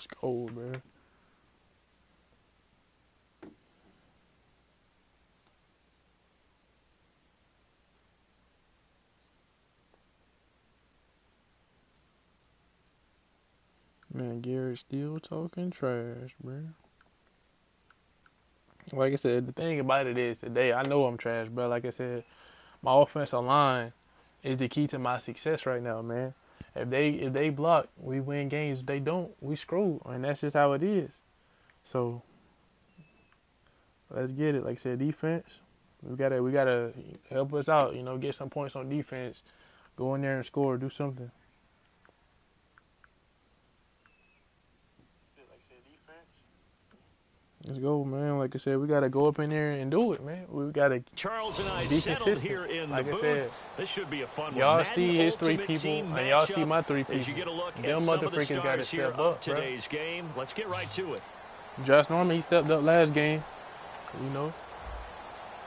Let's go, man. Man, Garrett's still talking trash, man. Like I said, the thing about it is today, I know I'm trash, bro. Like I said, my offensive line is the key to my success right now, man. If they block, we win games. If they don't, we screw. And that's just how it is. So let's get it. Like I said, defense. We gotta help us out, get some points on defense. Go in there and score, do something. Let's go, man. Like I said, we gotta go up in there and do it, man. We gotta Charles and I be settled consistent. here in Like the I booth. said, This should be a fun y'all one. see his three Ultimate people, Team and y'all see matchup. my three As you people. get a look Them at some of the motherfuckers gotta stars here step of up, bro. today's game. Let's get right to it. Josh Norman, he stepped up last game.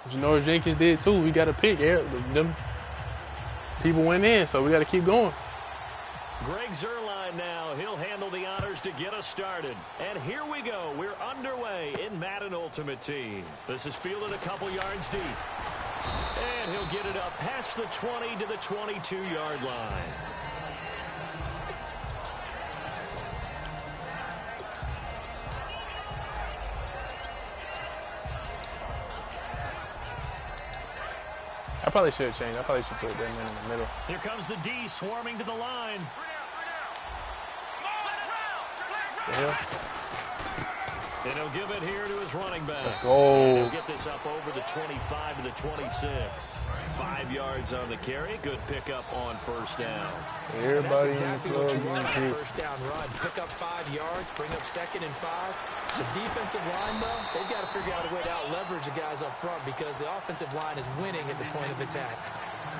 Janoris Jenkins did too. We got to pick. Them people went in, so we got to keep going. Greg Zuerlein now. He'll handle the honors to get us started. And here we go. We're underway in Madden Ultimate Team. This is fielded a couple yards deep. And he'll get it up past the 20 to the 22-yard line. I probably should have changed. I probably should put that man in the middle. Here comes the D swarming to the line. Yeah. And he'll give it here to his running back. Let's go. He'll get this up over the 25 to the 26. 5 yards on the carry. Good pickup on first down. Everybody exactly in the what club you want on a getting first down run. Pick up 5 yards, bring up 2nd and 5. The defensive line, though, they've got to figure out a way to out-leverage the guys up front because the offensive line is winning at the point of attack.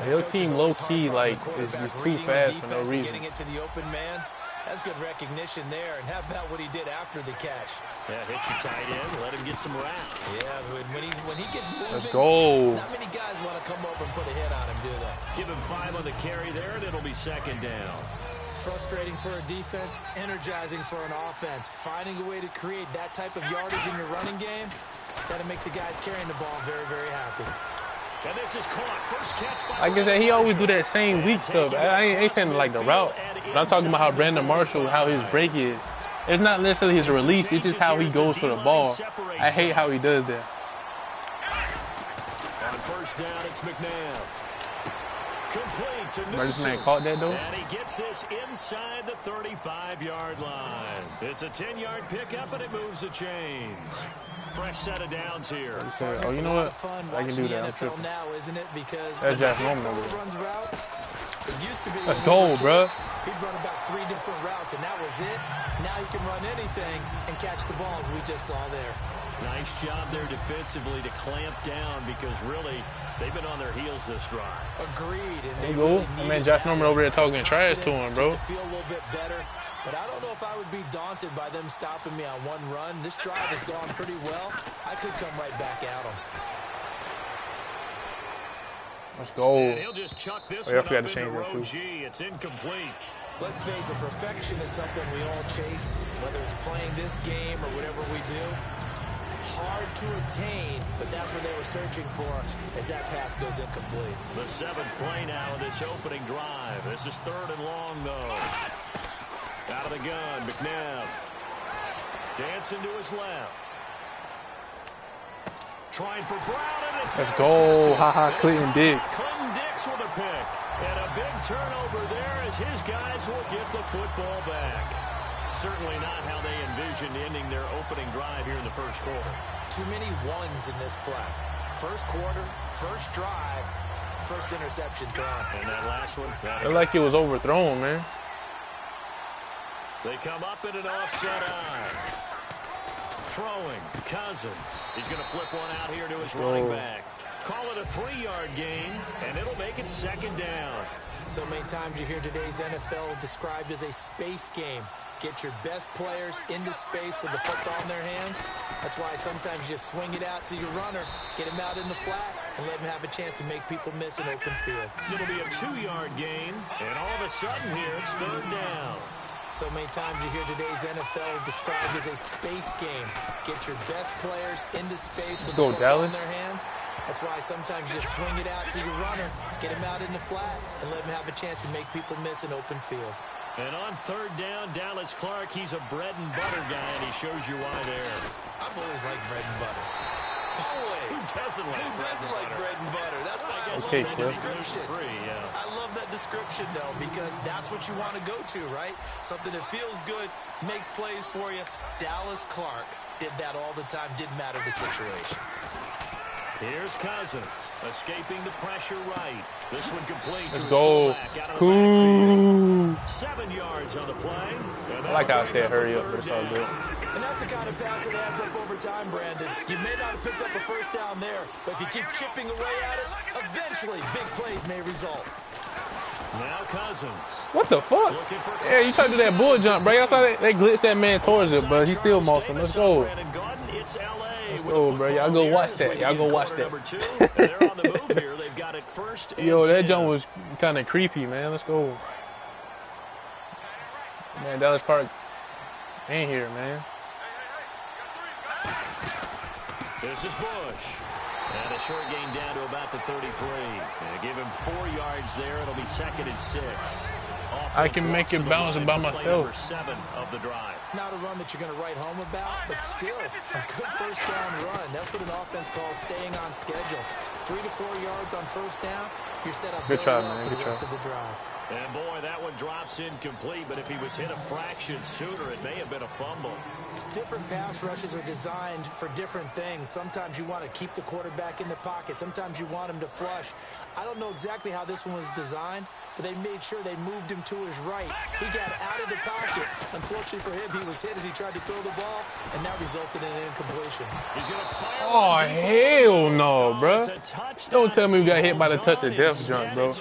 Your team low-key, is just too fast for no reason. Getting it to the open man. That's good recognition there. And how about what he did after the catch? Yeah, hit your tight end. Let him get some rap. Yeah, when he gets moving, Let's go. not many guys want to come over and put a hit on him, do they? Give him 5 on the carry there, and it'll be 2nd down. Frustrating for a defense, energizing for an offense. Finding a way to create that type of yardage in your running game, got to make the guys carrying the ball very, very happy. And this is caught. First catch by Like I said, he always do that same weak stuff. I ain't saying like the route, but I'm talking about how Brandon Marshall, how his break is. It's not necessarily his release, it's just how he goes for the ball. I hate how he does that. On first down, it's McNabb. Complete to This man Newsom. caught that though. And he gets this inside the 35-yard line. It's a 10-yard pickup, and it moves the chains. Fresh set of downs here. He said, oh, you know what? I can do that. I'm tripping. Now, isn't it? Because That's Josh Norman over there. runs routes. It used to be Let's go, bro. He'd run about 3 different routes, and that was it. Now he can run anything and catch the ball, as we just saw there. Nice job there defensively to clamp down because really they've been on their heels this drive. Agreed. And There you go. I mean, Josh Norman over there talking trash to him, bro. Just to feel a little bit better. But I don't know if I would be daunted by them stopping me on one run. This drive has gone pretty well. I could come right back at them. Let's go. And he'll just chuck this I one forgot up to change into that row too. G. It's incomplete. Let's face it, perfection is something we all chase, whether it's playing this game or whatever we do. Hard to attain, but that's what they were searching for as that pass goes incomplete. The 7th play now of this opening drive. This is 3rd and long, though. Out of the gun, McNabb. Dancing to his left. Trying for Brown, and it's Let's go. Haha, It's Clinton Dix. Clinton Dix with a pick. And a big turnover there as his guys will get the football back. Certainly not how they envisioned ending their opening drive here in the first quarter. Too many ones in this play. First quarter, first drive, first interception thrown. And that last one. Looked like it was overthrown, man. They come up in an offset eye. Throwing, Cousins. He's going to flip one out here to his running back. Call it a 3-yard gain, and it'll make it 2nd down. So many times you hear today's NFL described as a space game. Get your best players into space with the football in their hands. That's why sometimes you just swing it out to your runner, get him out in the flat, and let him have a chance to make people miss an open field. It'll be a 2-yard gain, and all of a sudden here it's 3rd down. So many times you hear today's NFL described as a space game. Get your best players into space with the football in their hands. That's why sometimes you just swing it out to your runner, get him out in the flat, and let him have a chance to make people miss an open field. And on third down, Dallas Clark, he's a bread and butter guy, and he shows you why there. I've always liked bread and butter. Who doesn't like bread and butter? That's why I love that description. I love that description, though, because that's what you want to go to, right? Something that feels good, makes plays for you. Dallas Clark did that all the time, didn't matter the situation. Here's Cousins, escaping the pressure right. This one complete. Let's go. Cool. 7 yards on the play. I like how I said hurry up, but it's all good. And that's the kind of pass that adds up over time, Brandon. You may not have picked up a first down there, but if you keep chipping away at it, eventually big plays may result. Now Cousins. What the fuck? Yeah, you tried to do that bull jump, bro. I saw they glitched that man towards it, but he still mossed him. Let's go. Let's go, bro. Y'all go watch that. Y'all go watch that. Yo, that jump was kind of creepy, man. Let's go. Man, Dallas Clark ain't here, man. This is Bush. And a short gain down to about the 33. Give him 4 yards there. It'll be 2nd and 6. I can make it bounce by myself. 7 of the drive. Not a run that you're going to write home about, but still a good first down run. That's what an offense calls staying on schedule. 3 to 4 yards on first down. You're set up good try, well man. for Good the rest try. of the drive. And boy, that one drops incomplete, but if he was hit a fraction sooner, it may have been a fumble. Different pass rushes are designed for different things. Sometimes you want to keep the quarterback in the pocket. Sometimes you want him to flush. I don't know exactly how this one was designed, but they made sure they moved him to his right. He got out of the pocket. Unfortunately for him, he was hit as he tried to throw the ball, and that resulted in an incompletion. Oh, hell no, bro. Don't tell me we got hit by the touch of death jump, bro.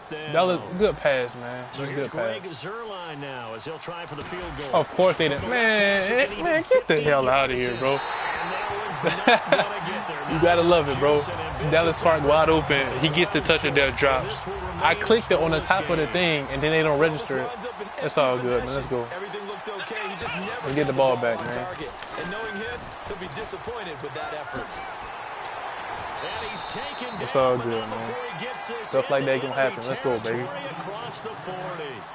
That was a good pass, man. That was a good pass. Now as he'll try for the field goal. Of course they didn't. Man, get the hell out of here, bro. You gotta love it, bro. Dallas Clark wide open. He gets the touch of death drops. I clicked it on the top of the thing, and then they don't register it. That's all good, man. Let's go. Let's get the ball back, man. And knowing him, he'll be disappointed with that effort. It's all good, man. Stuff like that gonna happen. Let's go, baby. Across the 40.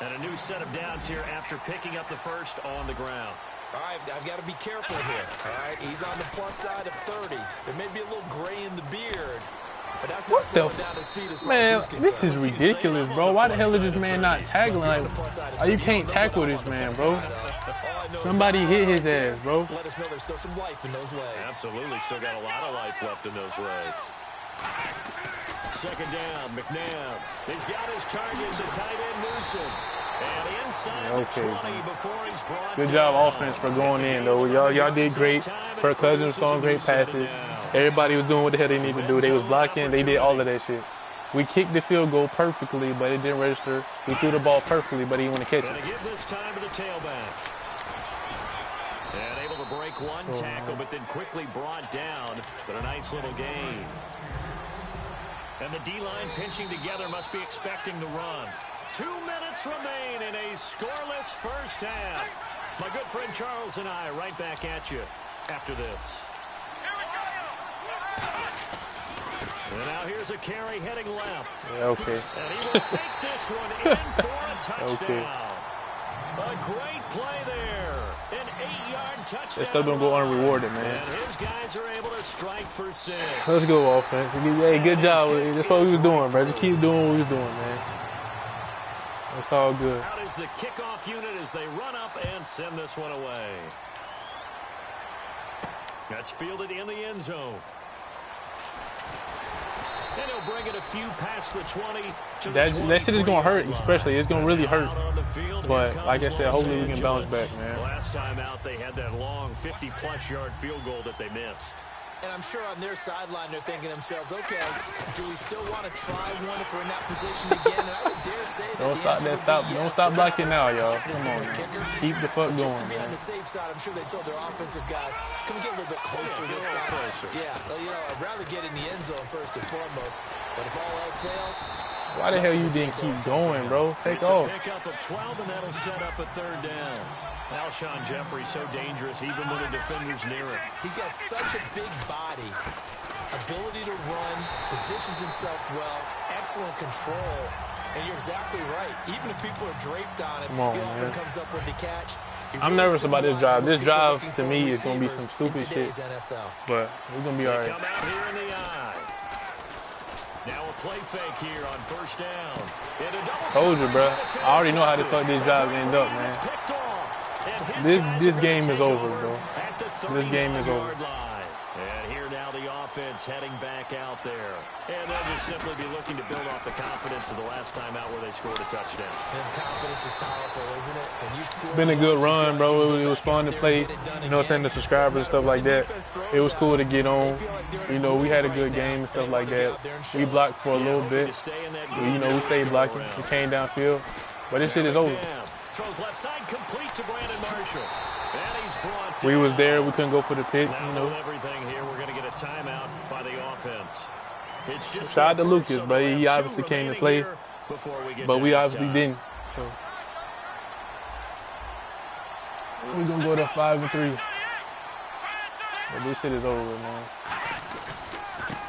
And a new set of downs here after picking up the first on the ground. All right, I've got to be careful here. All right, he's on the plus side of 30. There may be a little gray in the beard, but that's not slowing down his speed as far as he's concerned. This is ridiculous, bro. Why the hell is this man not tackling? Like, you can't tackle this man, bro. Somebody hit his ass, bro. Let us know there's still some life in those legs. Absolutely, still got a lot of life left in those legs. 2nd down, McNabb. He's got his target, the tight end Newsom. And inside the 20 before he's brought Good job offense for going in, though. Y'all did great. Kirk Cousins was throwing great passes. Everybody was doing what the hell they needed to do. They was blocking. They did all of that shit. We kicked the field goal perfectly, but it didn't register. We threw the ball perfectly, but he didn't want to catch it. Gonna give this time to the tailback. And able to break one tackle, but then quickly brought down. But a nice little gain. And the D-line pinching together must be expecting the run. 2 minutes remain in a scoreless first half. My good friend Charles and I right back at you after this. And now here's a carry heading left. Yeah, okay. And he will take this one in for a touchdown. Okay. A great play there. An 8-yard touchdown. They're still going to go unrewarded, man. And his guys are able to strike for 6. Let's go, offense. Hey, good job. That's what we was doing, bro. Just keep doing what we was doing, man. It's all good. Out is the kickoff unit as they run up and send this one away. That's fielded in the end zone. And he'll bring it a few past the 20 to that shit is going to hurt, especially. It's going to really hurt. But, But like I said, hopefully we can bounce back, man. Last time out, they had that long 50-plus yard field goal that they missed. And I'm sure on their sideline they're thinking to themselves, okay, do we still want to try one if we're in that position again? And I would dare say that Don't stop blocking now, y'all. Come on, man. Keep the fuck going, Just to be on man. the safe side, I'm sure they told their offensive guys, come get a little bit closer this time. Yeah, well, I'd rather get in the end zone first and foremost. But if all else fails, Why the hell you didn't keep going, bro? Take off. It's a pickup of 12, and that'll set up a third down. Alshon Jeffrey so dangerous even when the defender's near him. He's got such a big body, ability to run, positions himself well, excellent control. And you're exactly right. Even if people are draped on him, he often comes up with the catch. I'm nervous about this drive. This drive, to me, is going to be some stupid shit. But we're going to be all right. Come out here in the eye. Now a play fake here on first down. Told you, bro. I already know how the fuck this drive end up, man. This game is over, bro. This game is over. And here now the offense heading back out there. And they'll just simply be looking to build off the confidence of the last time out where they scored a touchdown. And confidence is powerful, isn't it? When you score, it's been a good run, bro. It was fun to play. You know what I'm saying? The subscribers and stuff like that. It was cool to get on. You know, we had a good game and stuff like that. We blocked for a little bit. You know, we stayed blocking. We came downfield. But this shit is over. Throws left side complete to Brandon Marshall. And he's brought we was there. We couldn't go for the pick, you know. Everything here, we're going to get a timeout by the offense. It's just shout out to Lucas, but he obviously came to play, but we obviously didn't. So we're going to go to 5-3. But this shit is over, man.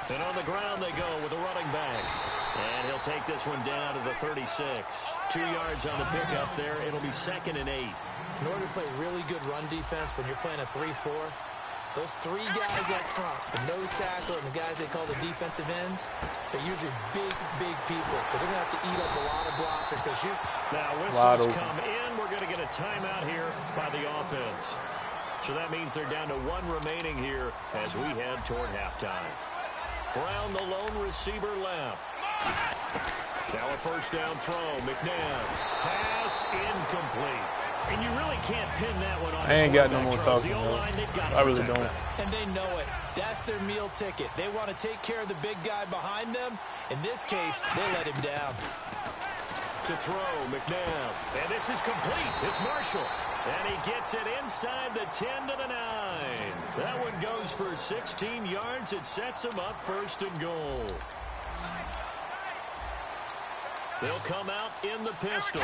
And on the ground they go with a running back. And he'll take this one down to the 36. 2 yards on the pickup there. It'll be 2nd and 8. In order to play really good run defense when you're playing a 3-4, those 3 guys up front, the nose tackle and the guys they call the defensive ends, they're usually big people because they're going to have to eat up a lot of blockers. Now whistles come in. We're going to get a timeout here by the offense. So that means they're down to 1 remaining here as we head toward halftime. Brown, the lone receiver, left. Now a first down throw. McNabb. Pass incomplete. And you really can't pin that one on. I ain't got no more talking, I really don't. And they know it. That's their meal ticket. They want to take care of the big guy behind them. In this case, they let him down. To throw, McNabb. And this is complete. It's Marshall. And he gets it inside the 10 to the 9. That one goes for 16 yards. It sets him up 1st and goal. They'll come out in the pistol.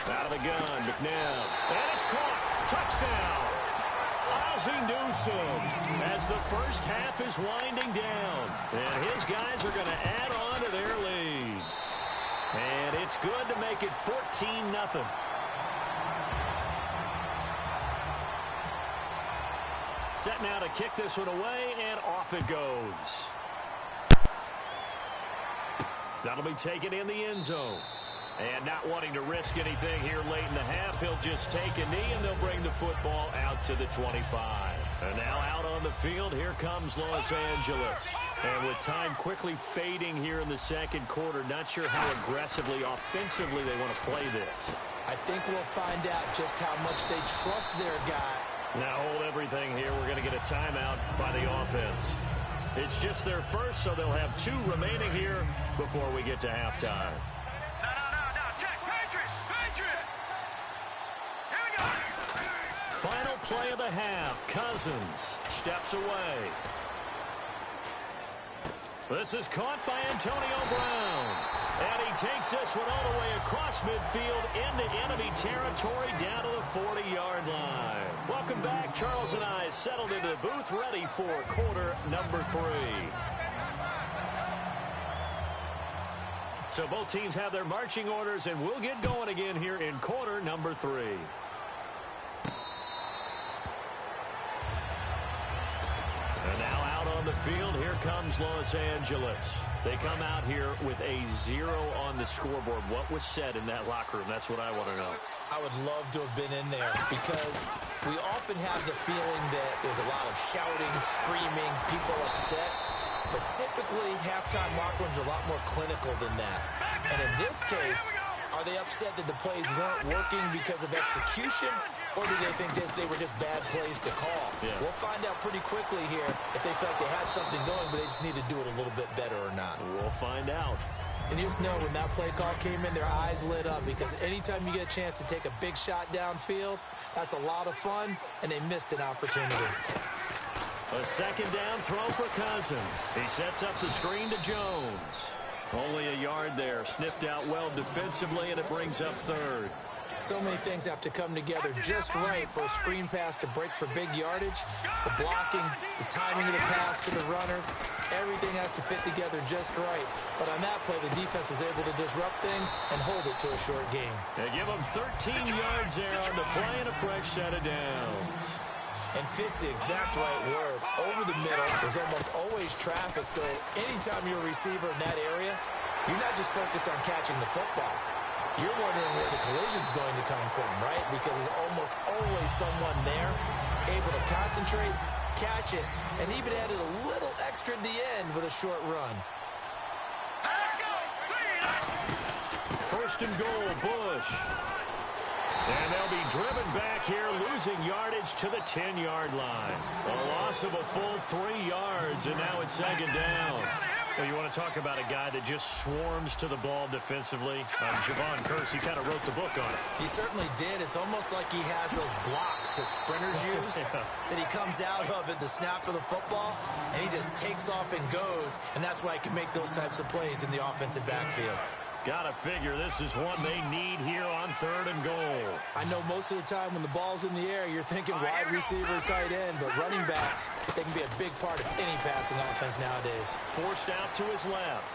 Out of the gun, McNabb. And it's caught. Touchdown. Ozzie Newsome as the first half is winding down. And his guys are going to add on to their lead. And it's good to make it 14-0. Set now to kick this one away, and off it goes. That'll be taken in the end zone. And not wanting to risk anything here late in the half, he'll just take a knee, and they'll bring the football out to the 25. And now out on the field, here comes Los Angeles. And with time quickly fading here in the second quarter, not sure how aggressively, offensively they want to play this. I think we'll find out just how much they trust their guy. Now hold everything here. We're going to get a timeout by the offense. It's just their first, so they'll have 2 remaining here before we get to halftime. Final play of the half. Cousins steps away. This is caught by Antonio Brown. And he takes this one all the way across midfield into enemy territory down to the 40-yard line. Welcome back. Charles and I settled into the booth ready for quarter number 3. So both teams have their marching orders, and we'll get going again here in quarter number 3. And now out on the field, here comes Los Angeles. They come out here with a 0 on the scoreboard. What was said in that locker room? That's what I want to know. I would love to have been in there because we often have the feeling that there's a lot of shouting, screaming, people upset. But typically, halftime locker rooms are a lot more clinical than that. And in this case, are they upset that the plays weren't working because of execution? Or do they think they were just bad plays to call? Yeah. We'll find out pretty quickly here if they felt like they had something going, but they just need to do it a little bit better or not. We'll find out. And you just know when that play call came in, their eyes lit up because anytime you get a chance to take a big shot downfield, that's a lot of fun, and they missed an opportunity. A second down throw for Cousins. He sets up the screen to Jones. Only a yard there. Sniffed out well defensively, and it brings up third. So many things have to come together just right for a screen pass to break for big yardage. The blocking, the timing of the pass to the runner, everything has to fit together just right. But on that play, the defense was able to disrupt things and hold it to a short game. They give them 13 yards there on the play and a fresh set of downs. And fits the exact right word. Over the middle, there's almost always traffic, so anytime you're a receiver in that area, you're not just focused on catching the football. You're wondering where the collision's going to come from, right? Because there's almost always someone there able to concentrate, catch it, and even added a little extra at the end with a short run. First and goal, Bush. And they'll be driven back here, losing yardage to the 10-yard line. A loss of a full 3 yards, and now it's second down. Well, you want to talk about a guy that just swarms to the ball defensively? Javon Kersey kind of wrote the book on it. He certainly did. It's almost like he has those blocks that sprinters use, that he comes out of at the snap of the football, and he just takes off and goes, and that's why he can make those types of plays in the offensive backfield. Gotta figure this is one they need here on third and goal. I know most of the time when the ball's in the air, you're thinking wide receiver, tight end, but running backs, they can be a big part of any passing offense nowadays. Forced out to his left.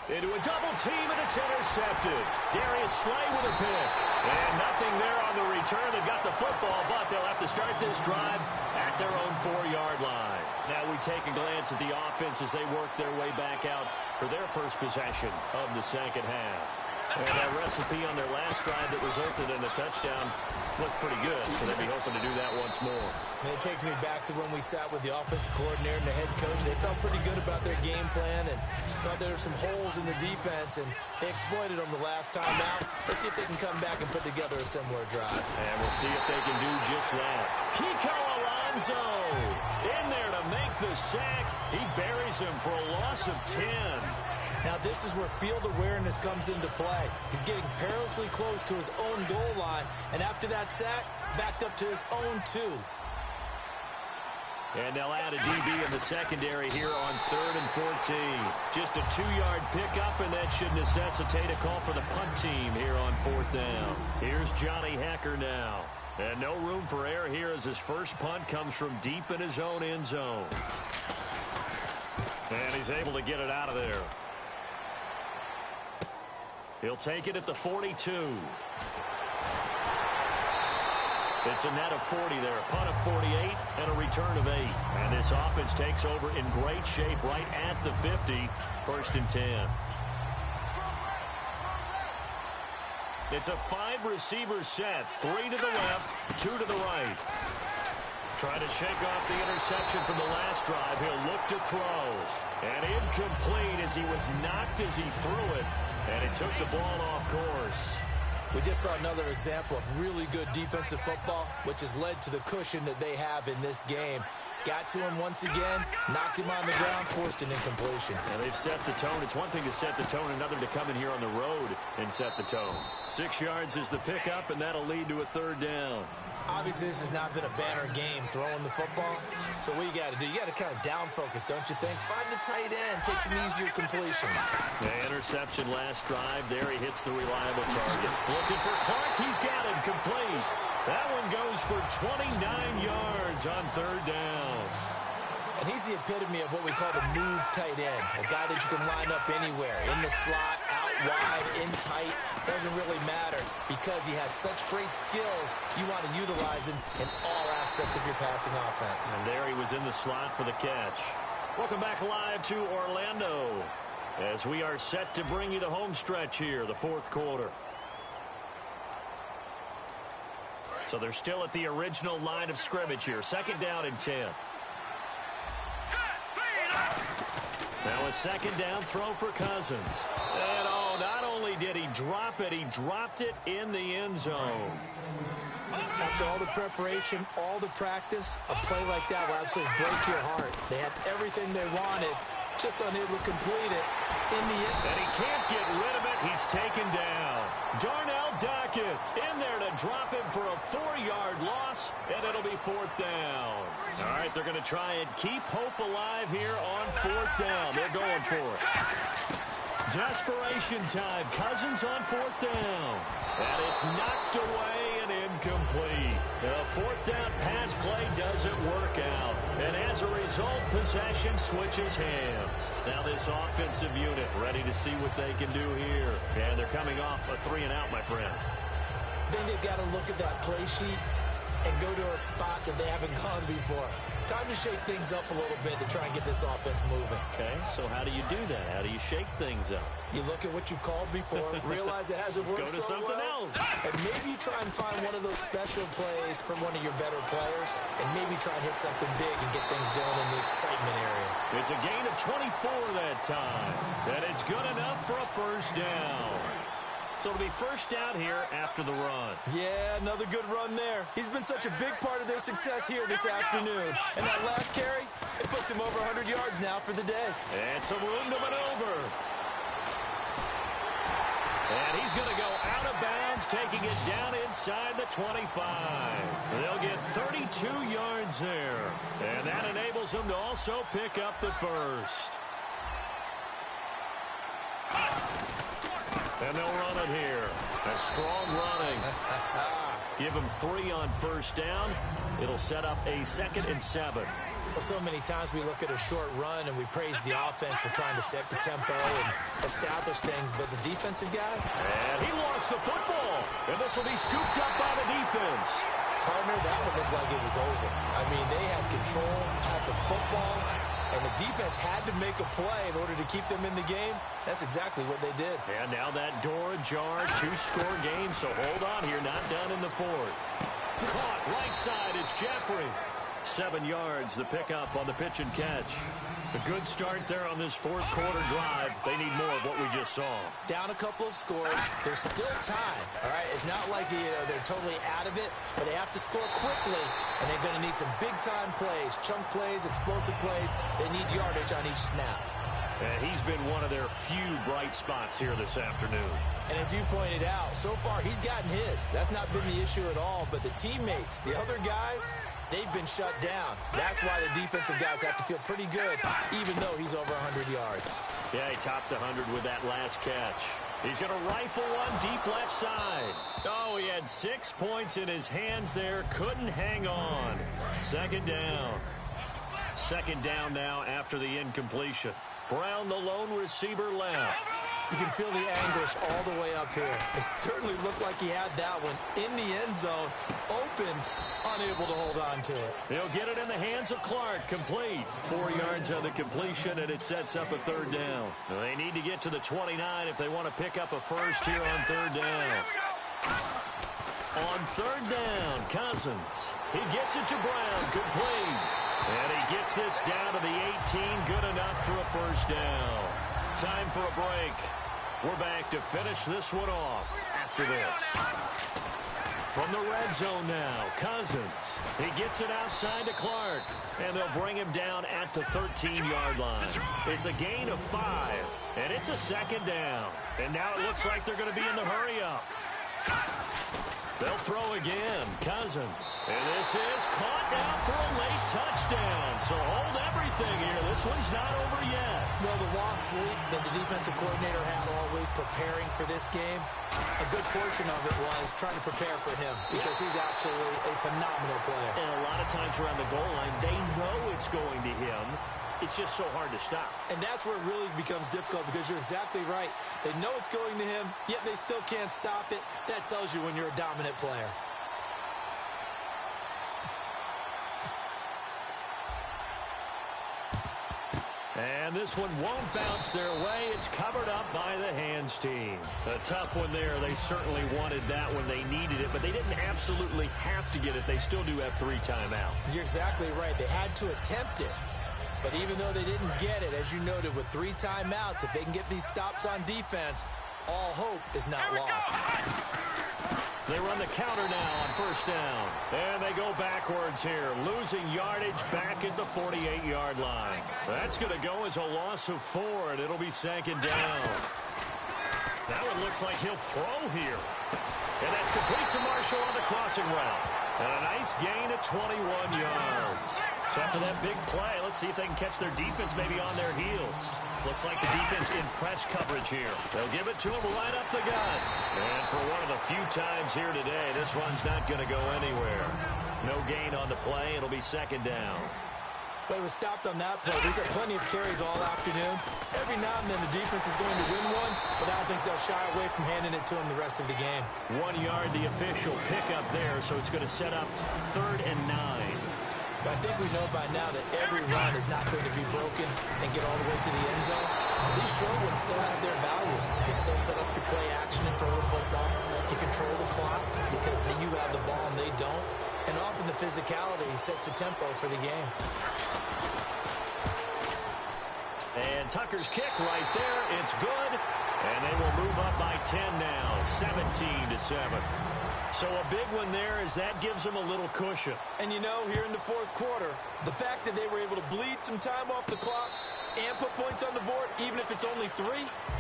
Into a double team, and it's intercepted. Darius Slay with a pick. And nothing there on the return. They got the football, but they'll have to start this drive at their own 4-yard line. Now we take a glance at the offense as they work their way back out for their first possession of the second half. And that recipe on their last drive that resulted in a touchdown looked pretty good, so they'll be hoping to do that once more. And it takes me back to when we sat with the offensive coordinator and the head coach. They felt pretty good about their game plan and thought there were some holes in the defense, and they exploited them the last time out. Let's see if they can come back and put together a similar drive. And we'll see if they can do just that. Kiko Alonso in there to make the sack. He buries him for a loss of 10. Now this is where field awareness comes into play. He's getting perilously close to his own goal line, and after that sack, backed up to his own 2. And they'll add a DB in the secondary here on 3rd and 14. Just a 2-yard pickup, and that should necessitate a call for the punt team here on 4th down. Here's Johnny Hecker now. And no room for error here as his first punt comes from deep in his own end zone. And he's able to get it out of there. He'll take it at the 42. It's a net of 40 there, a punt of 48, and a return of 8. And this offense takes over in great shape right at the 50, 1st and 10. It's a 5-receiver set, 3 to the left, 2 to the right. Trying to shake off the interception from the last drive. He'll look to throw. And incomplete as he was knocked as he threw it. And it took the ball off course. We just saw another example of really good defensive football, which has led to the cushion that they have in this game. Got to him once again, knocked him on the ground, forced an incompletion. And they've set the tone. It's one thing to set the tone, another to come in here on the road and set the tone. 6 yards is the pickup, and that'll lead to a 3rd down. Obviously, this has not been a banner game throwing the football. So what you got to do, you got to kind of down focus, don't you think? Find the tight end, take some easier completions. The interception last drive. There he hits the reliable target. Looking for Clark. He's got it complete. That one goes for 29 yards on 3rd down. And he's the epitome of what we call the move tight end. A guy that you can line up anywhere, in the slot, out wide, in tight. Doesn't really matter because he has such great skills. You want to utilize him in all aspects of your passing offense. And there he was in the slot for the catch. Welcome back live to Orlando as we are set to bring you the home stretch here, the 4th quarter. So they're still at the original line of scrimmage here. 2nd down and 10. Now a 2nd down throw for Cousins. And oh, not only did he drop it, he dropped it in the end zone. After all the preparation, all the practice, a play like that will absolutely break your heart. They had everything they wanted, just unable to complete it in the end. And he can't get rid of it. He's taken down. Darnell Dockett in there to drop him for a 4-yard loss, and it'll be 4th down. All right, they're going to try and keep hope alive here on 4th down. They're going for it. Desperation time. Cousins on 4th down. And it's knocked away and incomplete. The 4th down pass play doesn't work out. And as a result, possession switches hands. Now this offensive unit ready to see what they can do here. And they're coming off a 3-and-out, my friend. I think they've got to look at that play sheet and go to a spot that they haven't gone before. Time to shake things up a little bit to try and get this offense moving. Okay, so how do you do that? How do you shake things up? You look at what you've called before, realize it hasn't worked Go to so something well, else. and maybe try and find one of those special plays from one of your better players, and maybe try and hit something big and get things going in the excitement area. It's a gain of 24 that time, and it's good enough for a 1st down. So it'll be 1st down here after the run. Yeah, another good run there. He's been such a big part of their success here this afternoon. And that last carry, it puts him over 100 yards now for the day. And some room to maneuver. And he's going to go out of bounds, taking it down inside the 25. They'll get 32 yards there. And that enables them to also pick up the 1st. And they'll run it here. A strong running. Give them 3 on 1st down. It'll set up a 2nd and 7. Well, so many times we look at a short run and we praise the offense for trying to set the tempo and establish things, but the defensive guys? And he lost the football. And this will be scooped up by the defense. Partner, that would look like it was over. I mean, they had control, had the football, and the defense had to make a play in order to keep them in the game. That's exactly what they did. And now that door ajar, 2-score game, so hold on here, not done in the 4th. Caught right side, it's Jeffrey. 7 yards, the pickup on the pitch and catch. A good start there on this 4th quarter drive. They need more of what we just saw. Down a couple of scores. There's still time, all right? It's not like they're totally out of it, but they have to score quickly, and they're going to need some big-time plays, chunk plays, explosive plays. They need yardage on each snap. And he's been one of their few bright spots here this afternoon. And as you pointed out, so far he's gotten his. That's not been the issue at all, but the teammates, the other guys, they've been shut down. That's why the defensive guys have to feel pretty good, even though he's over 100 yards. Yeah, he topped 100 with that last catch. He's going to rifle one deep left side. Oh, he had 6 points in his hands there. Couldn't hang on. 2nd down. 2nd down now after the incompletion. Brown, the lone receiver, left. You can feel the anguish all the way up here. It certainly looked like he had that one in the end zone, open, unable to hold on to it. He'll get it in the hands of Clark, complete. 4 yards on the completion, and it sets up a 3rd down. They need to get to the 29 if they want to pick up a 1st here on 3rd down. On 3rd down, Cousins. He gets it to Brown, complete. And he gets this down to the 18, good enough for a 1st down. Time for a break. We're back to finish this one off after this. From the red zone now, Cousins. He gets it outside to Clark, and they'll bring him down at the 13-yard line. It's a gain of 5, and it's a 2nd down. And now it looks like they're going to be in the hurry-up. They'll throw again. Cousins. And this is caught now for a late touchdown. So hold everything here. This one's not over yet. Well, the lost sleep that the defensive coordinator had all week preparing for this game, a good portion of it was trying to prepare for him because he's absolutely a phenomenal player. And a lot of times around the goal line, they know it's going to him. It's just so hard to stop. And that's where it really becomes difficult because you're exactly right. They know it's going to him, yet they still can't stop it. That tells you when you're a dominant player. And this one won't bounce their way. It's covered up by the hands team. A tough one there. They certainly wanted that when they needed it, but they didn't absolutely have to get it. They still do have 3 timeouts. You're exactly right. They had to attempt it. But even though they didn't get it, as you noted, with 3 timeouts, if they can get these stops on defense, all hope is not lost. They run the counter now on 1st down. And they go backwards here, losing yardage back at the 48-yard line. That's going to go as a loss of 4, and it'll be 2nd down. That one looks like he'll throw here. And that's complete to Marshall on the crossing route. And a nice gain of 21 yards. So after that big play, let's see if they can catch their defense maybe on their heels. Looks like the defense in press coverage here. They'll give it to him right up the gut. And for one of the few times here today, this run's not going to go anywhere. No gain on the play. It'll be second down. But it was stopped on that play. He's had plenty of carries all afternoon. Every now and then the defense is going to win one, but I don't think they'll shy away from handing it to him the rest of the game. 1 yard, the official pickup there, so it's going to set up 3rd and 9. But I think we know by now that every run is not going to be broken and get all the way to the end zone. But these short ones still have their value. You can still set up your play action and throw the football. You control the clock because you have the ball and they don't. And often the physicality sets the tempo for the game. And Tucker's kick right there. It's good. And they will move up by 10 now, 17-7. So a big one there as that gives them a little cushion. And you know, here in the fourth quarter, the fact that they were able to bleed some time off the clock and put points on the board, even if it's only 3,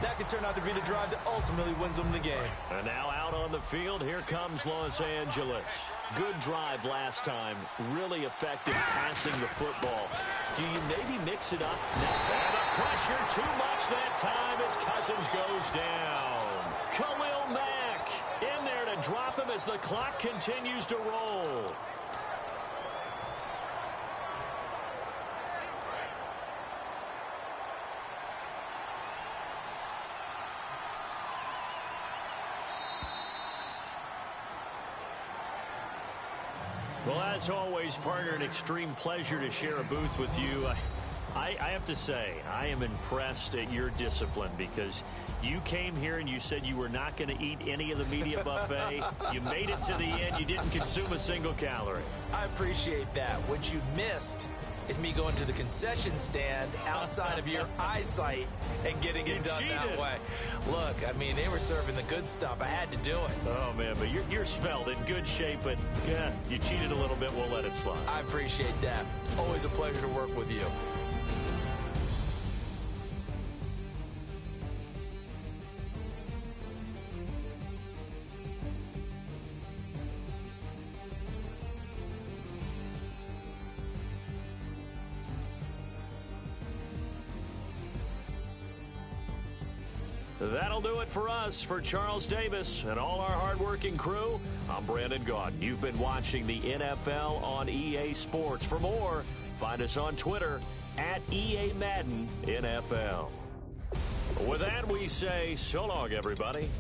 that could turn out to be the drive that ultimately wins them the game. And now out on the field, here comes Los Angeles. Good drive last time. Really effective passing the football. Do you maybe mix it up? And the pressure too much that time as Cousins goes down. Khalil Mack in there to drop him as the clock continues to roll. Well, as always, partner, an extreme pleasure to share a booth with you. I have to say, I am impressed at your discipline because you came here and you said you were not going to eat any of the media buffet. You made it to the end. You didn't consume a single calorie. I appreciate that. What you missed is me going to the concession stand outside of your eyesight and getting it done that way. Look, I mean, they were serving the good stuff. I had to do it. Oh, man, but you're svelte, in good shape, but yeah, you cheated a little bit. We'll let it slide. I appreciate that. Always a pleasure to work with you. That'll do it for us. For Charles Davis and all our hardworking crew, I'm Brandon Gaudin. You've been watching the NFL on EA Sports. For more, find us on Twitter at EA Madden NFL. With that, we say so long, everybody.